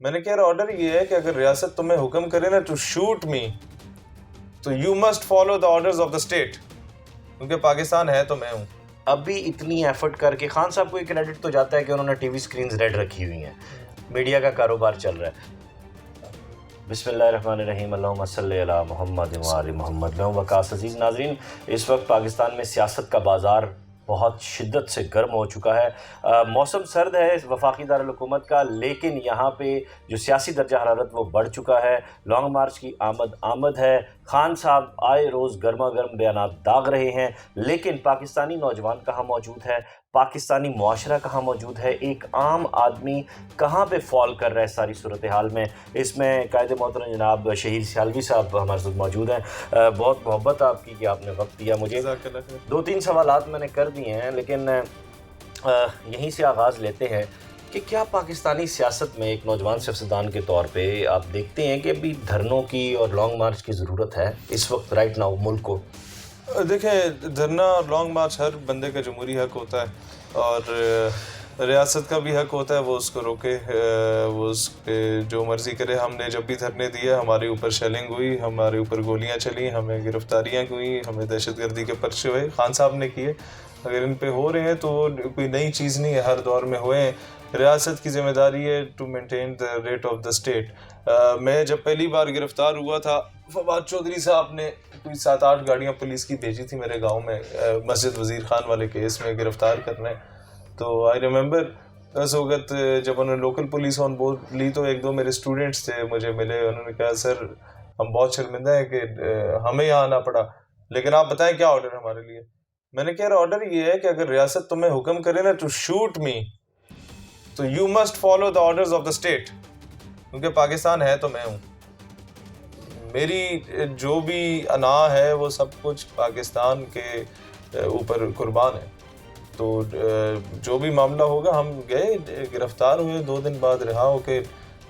मैंने कहा ऑर्डर ये है कि अगर रियासत तुम्हें हुक्म करे ना टू शूट मी, तो you must follow the orders of the state, क्योंकि पाकिस्तान है तो मैं हूँ। अभी इतनी एफर्ट करके खान साहब को एक क्रेडिट तो जाता है कि उन्होंने टीवी स्क्रीन्स रेड रखी हुई हैं, मीडिया का कारोबार चल रहा है। बिस्मिल्लाहिर्रहमानिर्रहीम, अल्लाहुम्मा सल्ली अला मुहम्मद व आलि मुहम्मद। मैं वकास अज़ीज़। नाज़रीन, इस वक्त पाकिस्तान में सियासत का बाज़ार बहुत शिद्दत से गर्म हो चुका है। मौसम सर्द है वफाकी दारुल हुकूमत का, लेकिन यहाँ पे जो सियासी दर्जा हरारत वो बढ़ चुका है। लॉन्ग मार्च की आमद है। खान साहब आए रोज़ गर्मा गर्म बयानात दाग रहे हैं, लेकिन पाकिस्तानी नौजवान कहाँ मौजूद है, पाकिस्तानी मुआशरा कहाँ मौजूद है, एक आम आदमी कहाँ पे फॉल कर रहा है सारी सूरत हाल में। इसमें कायद मोहतरम जनाब शहीद सियालवी साहब हमारे साथ मौजूद हैं। बहुत मोहब्बत आपकी कि आपने वक्त दिया मुझे। 2-3 सवालात मैंने कर दिए हैं, लेकिन यहीं से आगाज़ लेते हैं कि क्या पाकिस्तानी सियासत में एक नौजवान सियासतदान के तौर पे आप देखते हैं कि अभी धरनों की और लॉन्ग मार्च की ज़रूरत है इस वक्त राइट नाउ मुल्क को? देखें, धरना और लॉन्ग मार्च हर बंदे का जमहूरी हक होता है, और रियासत का भी हक होता है वो उसको रोके, वो उसके जो मर्ज़ी करे। हमने जब भी धरने दिए हमारे ऊपर शेलिंग हुई, हमारे ऊपर गोलियां चली, हमें गिरफ्तारियां हुई, हमें दहशतगर्दी के पर्चे हुए, खान साहब ने किए। अगर इन पे हो रहे हैं तो कोई नई चीज़ नहीं है, हर दौर में हुए हैं। रियासत की जिम्मेदारी है to maintain the rate of the state. मैं जब पहली बार गिरफ़्तार हुआ था, फवाद चौधरी साहब ने कोई 7-8 गाड़ियाँ पुलिस की भेजी थी मेरे गांव में मस्जिद वज़ीर खान वाले केस में गिरफ़्तार करने। तो आई रिमेंबर उस वक्त जब उन्होंने लोकल पुलिस ऑन बोर्ड ली तो 1-2 मेरे स्टूडेंट्स थे, मुझे मिले, उन्होंने कहा सर हम बहुत शर्मिंदा हैं कि हमें यहाँ आना पड़ा, लेकिन आप बताएं क्या ऑर्डर है हमारे लिए। मैंने कहा ऑर्डर ये है कि अगर रियासत तुम्हें हुक्म करे ना टू शूट मी, तो you must follow the orders of the state, क्योंकि पाकिस्तान है तो मैं हूँ। मेरी जो भी अना है वो सब कुछ पाकिस्तान के ऊपर कुर्बान है। तो जो भी मामला होगा, हम गए, गिरफ्तार हुए, 2 दिन बाद रिहा होके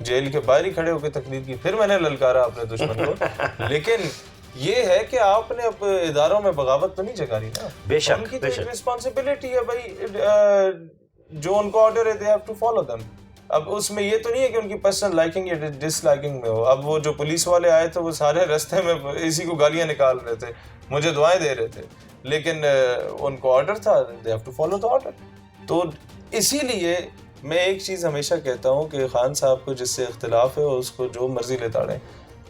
जेल के बाहर ही खड़े होकर तकरीर की, फिर मैंने ललकारा अपने दुश्मन को। लेकिन ये है कि आपने अब इदारों में बगावत तो नहीं जगानी ना। बेशक, उनकी तो रिस्पॉन्सिबिलिटी है भाई, जो उनको ऑर्डर है they have to follow them. अब उसमें ये तो नहीं है कि उनकी पर्सनल लाइकिंग या डिसलाइकिंग में हो। अब वो जो पुलिस वाले आए थे वो सारे रास्ते में इसी को गालियां निकाल रहे थे, मुझे दुआएं दे रहे थे, लेकिन उनको ऑर्डर था, they have to follow the order. तो इसीलिए मैं एक चीज़ हमेशा कहता हूँ कि खान साहब को जिससे इख्तिलाफ है उसको जो मर्जी ले ताड़ें,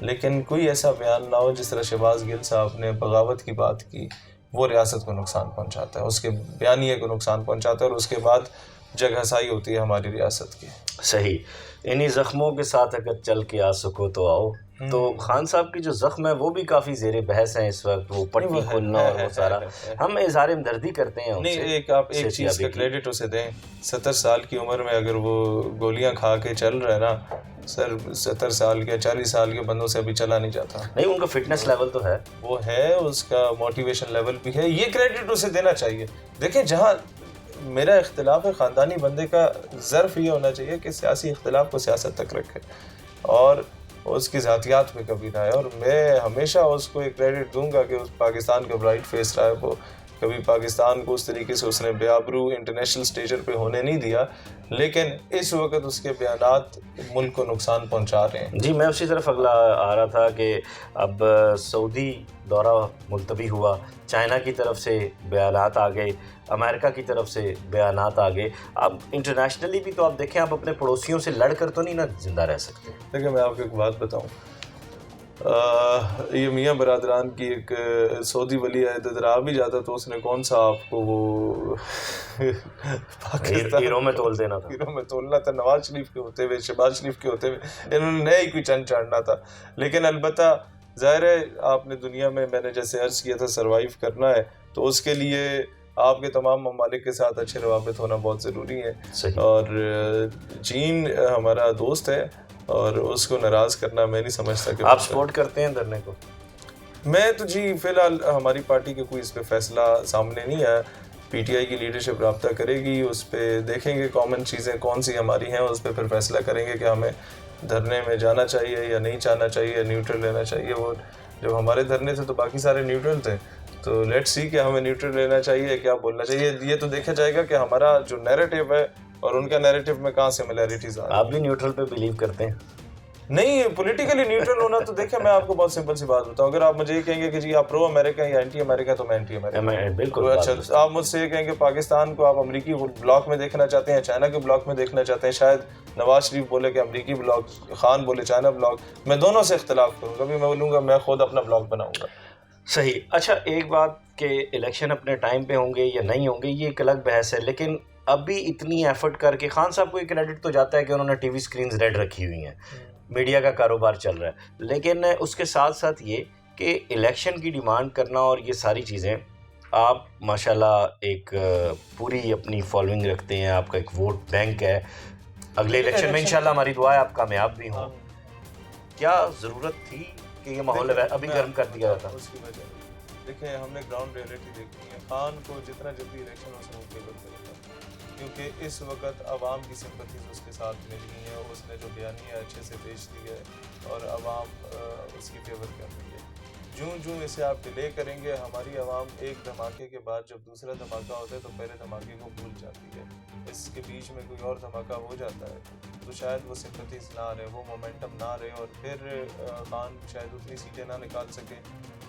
लेकिन कोई ऐसा बयान ना हो जिस तरह शहबाज गिल साहब ने बगावत की बात की, वो रियासत को नुकसान पहुँचाता है, उसके बयानिए को नुकसान पहुँचाता है, और उसके बाद जगहसाई होती है हमारी रियासत की। सही। इन्हीं ज़ख्मों के साथ अगर चल के आ सको तो आओ। तो खान साहब की जो ज़ख्म है वो भी काफ़ी ज़ेरे बहस है इस वक्त, वो पट्टी खोलना और वो सारा। हम इज़हार हमदर्दी करते हैं नहीं, आप एक चीज़ का क्रेडिट उसे दें, 70 साल की उम्र में अगर वो गोलियां खा के चल रहा है ना सर, 70 साल के 40 साल के बंदों से अभी चला नहीं जाता। नहीं, उनका फिटनेस लेवल तो है, वो है, उसका मोटिवेशन लेवल भी है, ये क्रेडिट उसे देना चाहिए। देखें, जहाँ मेरा इख्तिलाफ है ख़ानदानी बंदे का ज़र्फ़ ये होना चाहिए कि सियासी इख्तिलाफ को सियासत तक रखे और उसकी ज़ातियात पे कभी ना आए, और मैं हमेशा उसको एक क्रेडिट दूंगा कि उस पाकिस्तान का ब्राइट फेस रहा है। वो कभी पाकिस्तान को उस तरीके से उसने बेआबरू इंटरनेशनल स्टेज पे होने नहीं दिया, लेकिन इस वक्त उसके बयानात मुल्क को नुकसान पहुंचा रहे हैं। जी, मैं उसी तरफ अगला आ रहा था कि अब सऊदी दौरा मुलतवी हुआ, चाइना की तरफ से बयानात आ गए, अमेरिका की तरफ से बयानात आ गए। अब इंटरनेशनली भी तो आप देखें, आप अपने पड़ोसियों से लड़ कर तो नहीं ना ज़िंदा रह सकते। देखिए, मैं आपको एक बात बताऊं, ये मियाँ बरादरान की एक सऊदी वली अहद रहा भी जाता तो उसने कौन सा आपको वो हीरो में तोल देना था, हीरो में तोलना था, नवाज शरीफ के होते हुए, शहबाज शरीफ के होते हुए इन्होंने नया ही कोई चंद चाड़ना था। लेकिन अलबत्ता ज़ाहिर है, आपने दुनिया में, मैंने जैसे अर्ज़ किया था, सरवाइव करना है तो उसके लिए आपके तमाम ममालिक के साथ अच्छे रवाबित होना बहुत ज़रूरी है। और चीन हमारा दोस्त है और उसको नाराज़ करना मैं नहीं समझता कि आप सपोर्ट करते हैं धरने को। मैं तो जी फ़िलहाल हमारी पार्टी का कोई इस पर फैसला सामने नहीं है। पीटीआई की लीडरशिप रब्ता करेगी, उस पर देखेंगे कॉमन चीज़ें कौन सी हमारी हैं, उस पर फिर फैसला करेंगे कि हमें धरने में जाना चाहिए या नहीं जाना चाहिए, न्यूट्रल लेना चाहिए। वो जब हमारे धरने थे तो बाकी सारे न्यूट्रल थे, तो लेट्स सी कि हमें न्यूट्रल लेना चाहिए, क्या बोलना चाहिए। ये तो देखा जाएगा कि हमारा जो नैरेटिव है और उनका नैरेटिव में कहाँ सिमिलैरिटीज आ रही आप भी न्यूट्रल पे बिलीव करते हैं? नहीं, पॉलिटिकली न्यूट्रल होना तो देखिए मैं आपको बहुत सिंपल सी बात बताऊं, अगर आप मुझे ये कहेंगे कि जी आप प्रो अमेरिका या एंटी अमेरिका तो मैं एंटी अमेरिका। बिल्कुल। अच्छा, आप मुझसे ये कहेंगे पाकिस्तान को आप अमेरिकी ब्लॉक में देखना चाहते हैं, चाइना के ब्लॉक में देखना चाहते हैं, शायद नवाज शरीफ बोले कि अमेरिकी ब्लॉक, खान बोले चाइना ब्लॉक, मैं दोनों से इख्तलाफ करूँगा, कभी मैं बोलूँगा मैं खुद अपना ब्लॉक बनाऊँगा। सही। अच्छा, एक बात कि इलेक्शन अपने टाइम पे होंगे या नहीं होंगे ये एक अलग बहस है, लेकिन अभी इतनी एफर्ट करके खान साहब को एक क्रेडिट तो जाता है कि उन्होंने टीवी स्क्रीन्स रेड रखी हुई हैं, मीडिया का कारोबार चल रहा है, लेकिन उसके साथ साथ ये कि इलेक्शन की डिमांड करना और ये सारी चीज़ें, आप माशाल्लाह एक पूरी अपनी फॉलोइंग रखते हैं, आपका एक वोट बैंक है, अगले इलेक्शन में इंशाल्लाह हमारी दुआ है आप कामयाब भी हों। क्या ज़रूरत थी कि ये माहौल अभी गर्म कर दिया जाता? उसकी वजह देखिए, हमने ग्राउंड रियलिटी देखी है, खान को जितना जल्दी इलेक्शन हो सके फेवर करेगा, क्योंकि इस वक्त आवाम की सिंपथीज उसके साथ मिल गई है, उसने जो बयानियाँ अच्छे से पेश दी है और आवाम उसकी फेवर कर रही है। जूं इसे आप डिले करेंगे, हमारी आवाम एक धमाके के बाद जब दूसरा धमाका होता है तो पहले धमाके को भूल जाती है, इसके बीच में कोई और धमाका हो जाता है तो शायद वो सिंपथीज ना रहे, वो मोमेंटम ना रहे और फिर खान शायद उतनी सीटें ना निकाल सके,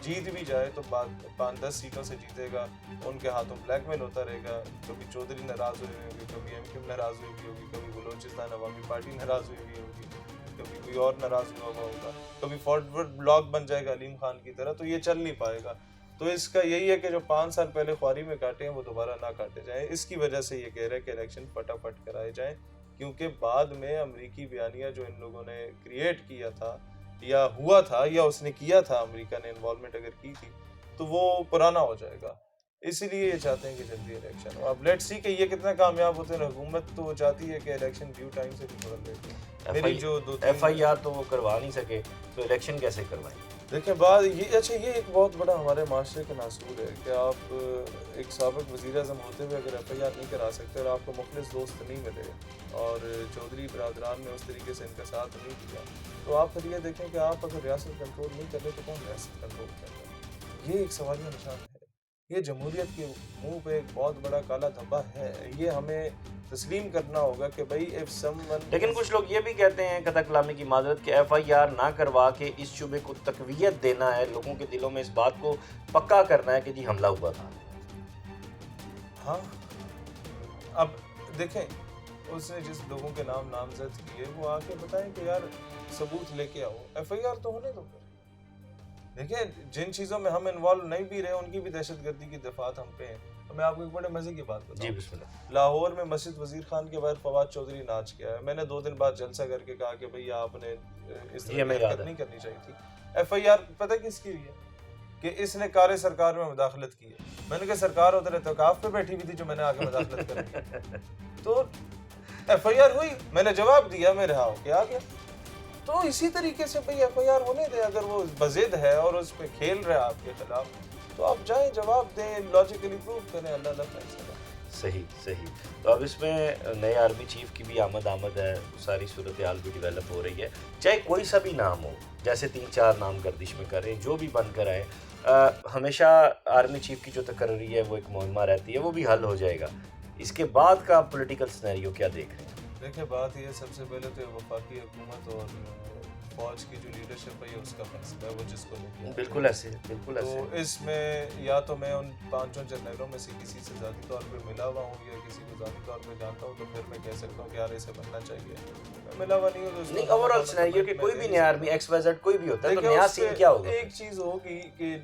जीत भी जाए तो 5-10 सीटों से जीतेगा, उनके हाथों ब्लैकमेल होता रहेगा, कभी चौधरी नाराज़ हुए होंगे, कभी एमक्यूएम नाराज़ हुई भी होगी, कभी बलोचिस्तान अवामी पार्टी नाराज़ हुई भी होगी, कभी कोई और नाराज़ हुआ होगा, कभी फॉरवर्ड ब्लॉक बन जाएगा अलीम खान की तरह, तो ये चल नहीं पाएगा। तो इसका यही है कि जो 5 साल पहले ख्वारी में काटे हैं वो दोबारा ना काटे जाएं, इसकी वजह से ये कह रहे हैं कि इलेक्शन फटाफट कराए जाएं, क्योंकि बाद में अमेरिकी बयानिया जो इन लोगों ने क्रिएट किया था या हुआ था या उसने किया था, अमेरिका ने इन्वॉल्वमेंट अगर की थी तो वो पुराना हो जाएगा, इसीलिए ये चाहते हैं कि जल्दी इलेक्शन हो। अब लेट्स सी कि ये कितना कामयाब होते हैं। हुकूमत तो चाहती है कि इलेक्शन ड्यू टाइम से भी थोड़ा लेट हो। मेरी जो 2-3 FIR तो वो करवा नहीं सके तो इलेक्शन कैसे करवाएं? देखिए बात ये, अच्छा ये एक बहुत बड़ा हमारे माशरे का नासूर है कि आप एक साबिक वज़ीर-ए-आज़म होते हुए अगर FIR नहीं करा सकते और आपको मुखलिस दोस्त नहीं मिले और चौधरी बरादरान ने उस तरीके से इनका साथ नहीं दिया, तो आप फिर ये देखें कि आप अगर रियासत कंट्रोल नहीं कर रहे तो कौन रियासत कंट्रोल कर रहा है? ये एक सवालिया निशान है। ये जमहूरियत के मुंह पे एक बहुत बड़ा काला धब्बा है, ये हमें तस्लीम करना होगा कि भाई इफ समवन। लेकिन कुछ लोग ये भी कहते हैं कथा कलामी की माजरत कि FIR ना करवा के इस शुबे को तकवीयत देना है, लोगों के दिलों में इस बात को पक्का करना है कि जी हमला हुआ था। हाँ, अब देखें उसने जिस लोगों के नाम नामजद किए वो आके बताएं कि यार सबूत लेके आओ, FIR तो होने दो। देखिए जिन चीज़ों में हम इन्वॉल्व नहीं भी रहे उनकी भी दहशतगर्दी की दफात हम पे है। तो मैं आपको एक बड़े मजे की बात बताऊं। जी बिस्मिल्लाह। लाहौर में मस्जिद वजीर खान के बाद फवाद चौधरी नाच के आया, मैंने 2 दिन बाद जलसा करके कहा कि भैया आपने इस तरह की हरकत नहीं करनी चाहिए थी। FIR पता किसकी हुई है कि इसने कार सरकार में मुदाखलत की है। मैंने कहा सरकार उधर एतकाफ पे बैठी हुई थी जो मैंने आगे मुदाखलत कर दी, तो FIR हुई, मैंने जवाब दिया, मैं रहा हो क्या आ गया। तो इसी तरीके से भाई FIR होने दे, अगर वो बजिद है और उस पर खेल रहा है आपके खिलाफ तो आप जाएं जवाब दें, लॉजिकली प्रूव करें, अल्लाह फैसला। सही सही। तो अब इसमें नए आर्मी चीफ की भी आमद है, सारी सूरत हाल भी डेवलप हो रही है, चाहे कोई सा भी नाम हो, जैसे 3-4 नाम गर्दिश में करें, जो भी बनकर आए, हमेशा आर्मी चीफ की जो तकर्री है वो एक मुहिमा रहती है, वो भी हल हो जाएगा। इसके बाद का पॉलिटिकल सिनेरियो क्या देख रहे हैं? देखिए बात ये सबसे पहले तो वफाकी हुकूमत और फौज की जो लीडरशिप है ये उसका फैसला है, वो जिसको लेके बिल्कुल ऐसे तो इसमें या तो मैं उन 5 जनरलों में से किसी से ज़ाती तौर पे मिला हुआ हूँ या किसी को ज़ाती तौर पे जानता हूँ, तो फिर मैं कह सकता हूँ कि यार इसे बनना चाहिए। मैं मिला हुआ नहीं हूँ तो नहीं, ओवरऑल सिनेरियो कि कोई भी नया आर्मी XYZ कोई भी होता है तो नया सीन क्या होगा? एक चीज़ होगी कि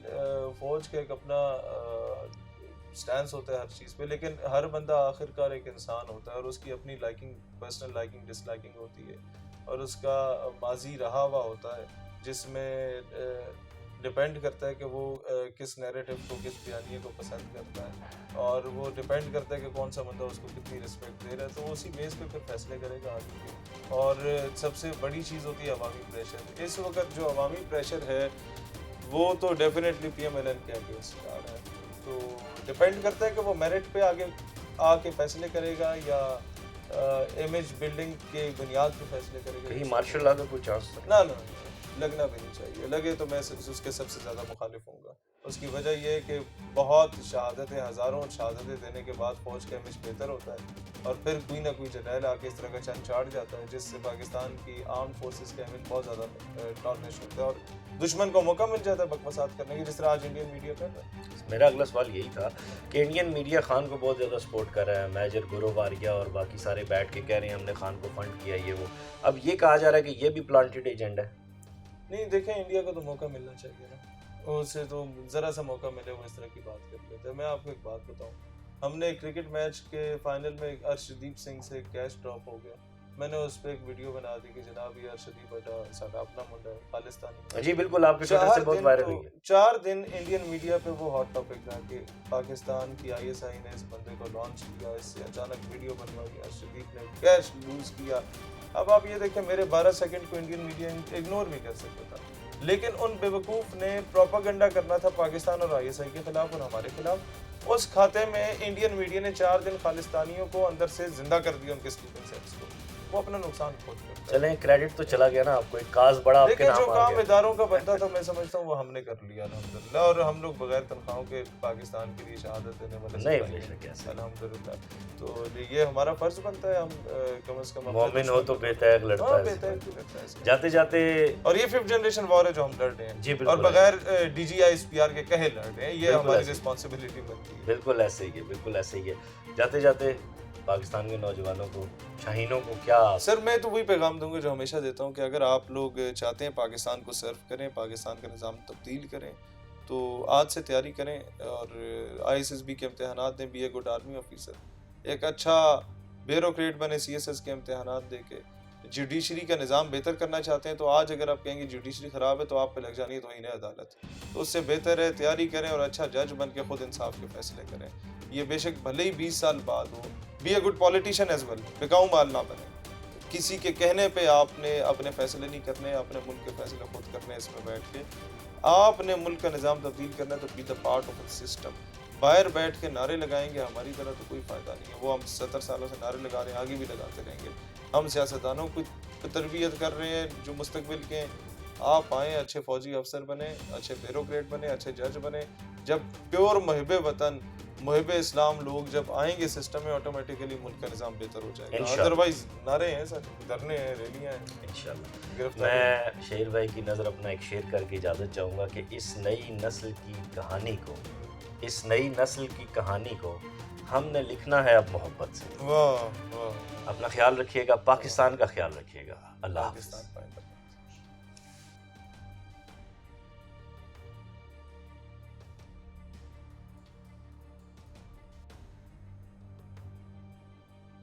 फौज का एक अपना स्टैंस होता है हर चीज़ पे, लेकिन हर बंदा आखिरकार एक इंसान होता है और उसकी अपनी लाइकिंग, पर्सनल लाइकिंग डिसलाइकिंग होती है और उसका माजी रहा हुआ होता है, जिसमें डिपेंड करता है कि वो किस नैरेटिव को, किस बयानिए को पसंद करता है और वो डिपेंड करता है कि कौन सा बंदा उसको कितनी रिस्पेक्ट दे रहा है, तो उसी बेस पे फिर फैसले करेगा आगे के। और सबसे बड़ी चीज़ होती है अवामी प्रेशर। इस वक्त जो अवामी प्रेशर है वो तो डेफिनेटली PMLN के अगेंस्ट आ रहा है, तो डिपेंड करता है कि वो मेरिट पे आगे आके फैसले करेगा या इमेज बिल्डिंग के बुनियाद पे फैसले करेगा। कहीं मार्शल लॉ का कोई चांस ना, लगना भी नहीं चाहिए। लगे तो मैं उसके सबसे ज़्यादा मुखालिफ हूँगा। उसकी वजह ये है कि बहुत शहादतें, हज़ारों शहादतें देने के बाद फ़ौज का इमेज बेहतर होता है और फिर कोई ना कोई जर्नैल आके इस तरह का चंद चाड़ जाता है जिससे पाकिस्तान की आर्म फोर्सेस का इमेज बहुत ज़्यादा टॉर्निश होता है और दुश्मन को मौका मिल जाता है बकवासात करने की, जिस तरह आज इंडियन मीडिया कर रहा है। मेरा अगला सवाल यही था कि इंडियन मीडिया खान को बहुत ज़्यादा सपोर्ट कर रहा है, मेजर गुरु वारिया और बाकी सारे बैठ के कह रहे हैं हमने खान को फंड किया ये वो। अब ये कहा जा रहा है कि ये भी प्लांटेड एजेंडा है। नहीं देखें, इंडिया को तो मौका मिलना चाहिए ना, उससे तो ज़रा सा मौका मिले वो इस तरह की बात कर लेते हैं। मैं आपको एक बात बताऊं, हमने एक क्रिकेट मैच के फाइनल में अर्शदीप सिंह से कैच ड्रॉप हो गया, मैंने उस पर एक वीडियो बना दी कि जनाब ये अर्शदीप बेटा साਡਾ अपना मुंडा है खालिस्तानी। जी बिल्कुल, आपके ट्विटर से बहुत वायरल हुई है। 4 दिन इंडियन मीडिया पे वो हॉट टॉपिक था कि पाकिस्तान की ISI ने इस बंदे को लॉन्च किया, इससे अचानक वीडियो बनवाई, अर्शदीप ने कैच लूज किया। अब आप ये देखें, मेरे 12 सेकंड को इंडियन मीडिया इग्नोर भी कर सकता था, लेकिन उन बेवकूफ़ ने प्रोपागेंडा करना था पाकिस्तान और ISI के खिलाफ और हमारे खिलाफ। उस खाते में इंडियन मीडिया ने 4 दिन खालिस्तानियों को अंदर से जिंदा कर दिया, उनके स्लीपिंग सेल्स को। वो अपना नुकसान खुद करता है। चलें, क्रेडिट तो चला गया ना आपको, एक काज बड़ा आपके नाम जो आ काम गया। इदारों का बनता था मैं समझता हूँ वो हमने कर लिया अल्हम्दुलिल्लाह, और हम लोग बगैर तनख्वाहों के पाकिस्तान के लिए शहादत देने वाले नहीं बेशक ऐसा अल्हम्दुलिल्लाह। तो ये हमारा फर्ज बनता है, हम कम से कम मोमिन हो तो बेतैग लड़ता हाँ, है। बेतैग क्यों लड़ता है इसके? जाते जाते और ये 5th जनरेशन वॉर है जो हम लड़ रहे हैं जी और बिल्कुल, बगैर DGI SPR के कहे लड़ रहे हैं, ये बिल्कुल हमारी ऐसे। रिस्पॉन्सिबिलिटी बनती है। बिल्कुल ऐसे ही है, बिल्कुल ऐसे ही है। जाते जाते पाकिस्तान के नौजवानों को, शाहीनों को क्या? सर मैं तो वही पैगाम दूंगा जो हमेशा देता हूँ कि अगर आप लोग चाहते हैं पाकिस्तान को सर्व करें, पाकिस्तान का निज़ाम तब्दील करें, तो आज से तैयारी करें और ISSB के इम्तहानात दें, be a good army officer, एक अच्छा ब्यूरोक्रेट बने, CSS के इम्तहानात दे के। जुडिशरी का निज़ाम बेहतर करना चाहते हैं तो आज अगर आप कहेंगे जुडिशरी ख़राब है तो आप पे लग जानी है तौहीन अदालत, तो उससे बेहतर है तैयारी करें और अच्छा जज बन के खुद इंसाफ के फैसले करें। ये बेशक भले ही 20 साल बाद हो, be a good politician as well, बिकाऊ माल ना बने। किसी के कहने पे आपने अपने फैसले नहीं करने, अपने मुल्क के फैसले खुद करने, इसमें बैठ के आपने मुल्क का निज़ाम तब्दील करना है तो be the part of the system. बाहर बैठ के नारे लगाएंगे हमारी तरह तो कोई फ़ायदा नहीं है। वो हम 70 सालों से नारे लगा रहे हैं, आगे भी लगाते रहेंगे। हम सियासतदानों को तरबियत कर रहे हैं जो मुस्तकबिल के, आप आएँ, अच्छे फ़ौजी अफसर बने, अच्छे ब्यूरोक्रेट बने, अच्छे जज बने। जब प्योर मुहिब वतन, मुहिब इस्लाम लोग जब आएंगे सिस्टम में, ऑटोमेटिकली मुल्क का निज़ाम बेहतर हो जाएगा। अदरवाइज नारे हैं सर, धरने हैं, रैलियाँ हैं, इंशाल्लाह। मैं शेर भाई की नज़र अपना एक शेर करके इजाज़त चाहूँगा कि इस नई नस्ल की कहानी को, इस नई नस्ल की कहानी को हमने लिखना है अब मोहब्बत से। वाह वाह, अपना ख्याल रखिएगा, पाकिस्तान का ख्याल रखिएगा। अल्लाह हाफ़िज़। पाकिस्तान